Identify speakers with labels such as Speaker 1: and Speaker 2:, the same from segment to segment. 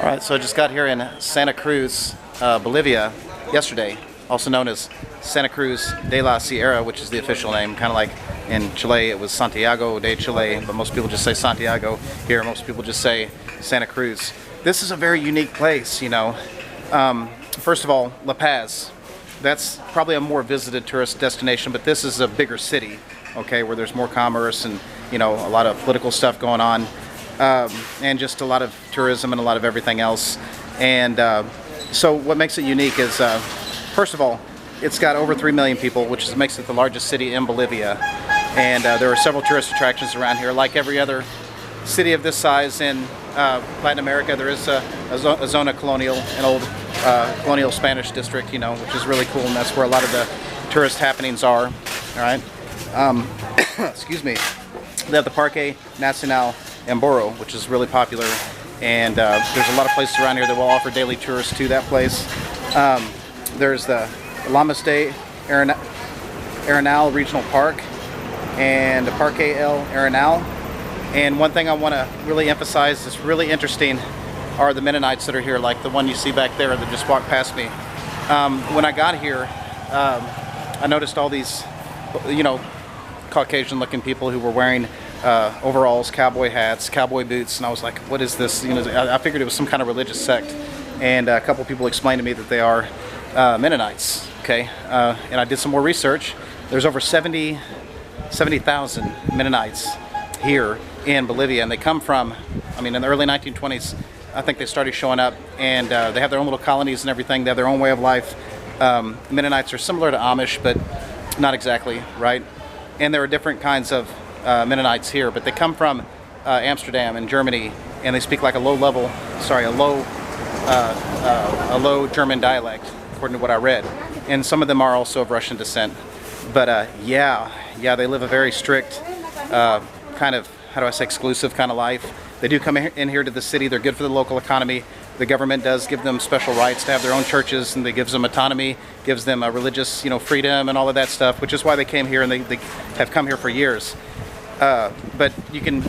Speaker 1: All right, so I just got here in Santa Cruz, Bolivia, yesterday, also known as Santa Cruz de la Sierra, which is the official name. Kind of like in Chile, it was Santiago de Chile, but most people just say Santiago. Here, most people just say Santa Cruz. This is a very unique place, you know. First of all, La Paz. That's probably a more visited tourist destination, but this is a bigger city, okay, where there's more commerce and, you know, a lot of political stuff going on. And just a lot of tourism and a lot of everything else. And so what makes it unique is, first of all, it's got over 3 million people, which makes it the largest city in Bolivia. And there are several tourist attractions around here. Like every other city of this size in Latin America, there is a zona colonial, an old colonial Spanish district, you know, which is really cool, and that's where a lot of the tourist happenings are. All right. Excuse me. They have the Parque Nacional Emboro, which is really popular, and there's a lot of places around here that will offer daily tours to that place. There's the Llamas de Arenal Regional Park and the Parque El Arenal. And one thing I want to really emphasize that's really interesting are the Mennonites that are here, like the one you see back there that just walked past me. When I got here, I noticed all these, you know, Caucasian-looking people who were wearing overalls, cowboy hats, cowboy boots, and I was like, what is this? You know, I figured it was some kind of religious sect, and a couple people explained to me that they are Mennonites, okay? And I did some more research. There's over 70,000 Mennonites here in Bolivia, and they come from, I mean, in the early 1920s, I think they started showing up, and they have their own little colonies and everything. They have their own way of life. Mennonites are similar to Amish, but not exactly, right? And there are different kinds of Mennonites here, but they come from Amsterdam in Germany, and they speak like a low German dialect, according to what I read. And some of them are also of Russian descent. But yeah, they live a very strict, kind of, how do I say, exclusive kind of life. They do come in here to the city. They're good for the local economy. The government does give them special rights to have their own churches, and they gives them autonomy, gives them a religious, you know, freedom and all of that stuff, which is why they came here, and they have come here for years. But you can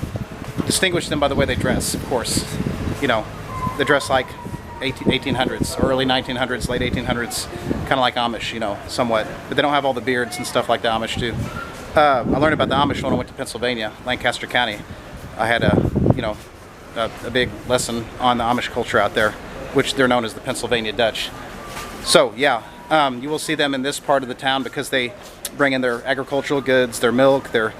Speaker 1: distinguish them by the way they dress, of course. You know, they dress like 1800s, or early 1900s, late 1800s, kind of like Amish, you know, somewhat. But they don't have all the beards and stuff like the Amish do. I learned about the Amish when I went to Pennsylvania, Lancaster County. I had a big lesson on the Amish culture out there, which they're known as the Pennsylvania Dutch. So yeah, you will see them in this part of the town because they bring in their agricultural goods, their milk, their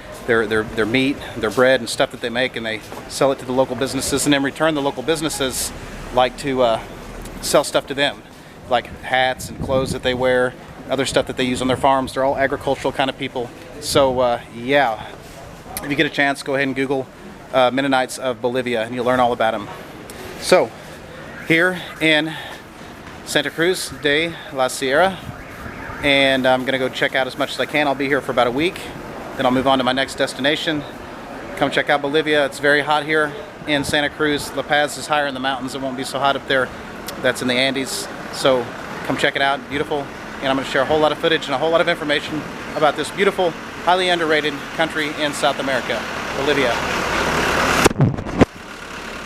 Speaker 1: meat, their bread and stuff that they make, and they sell it to the local businesses. And in return, the local businesses like to sell stuff to them, like hats and clothes that they wear, other stuff that they use on their farms. They're all agricultural kind of people. So yeah, if you get a chance, go ahead and Google Mennonites of Bolivia, and you'll learn all about them. So here in Santa Cruz de la Sierra, and I'm gonna go check out as much as I can. I'll be here for about a week, then I'll move on to my next destination. Come check out Bolivia. It's very hot here in Santa Cruz. La Paz is higher in the mountains. It won't be so hot up there. That's in the Andes. So come check it out. Beautiful. And I'm going to share a whole lot of footage and a whole lot of information about this beautiful, highly underrated country in South America, Bolivia.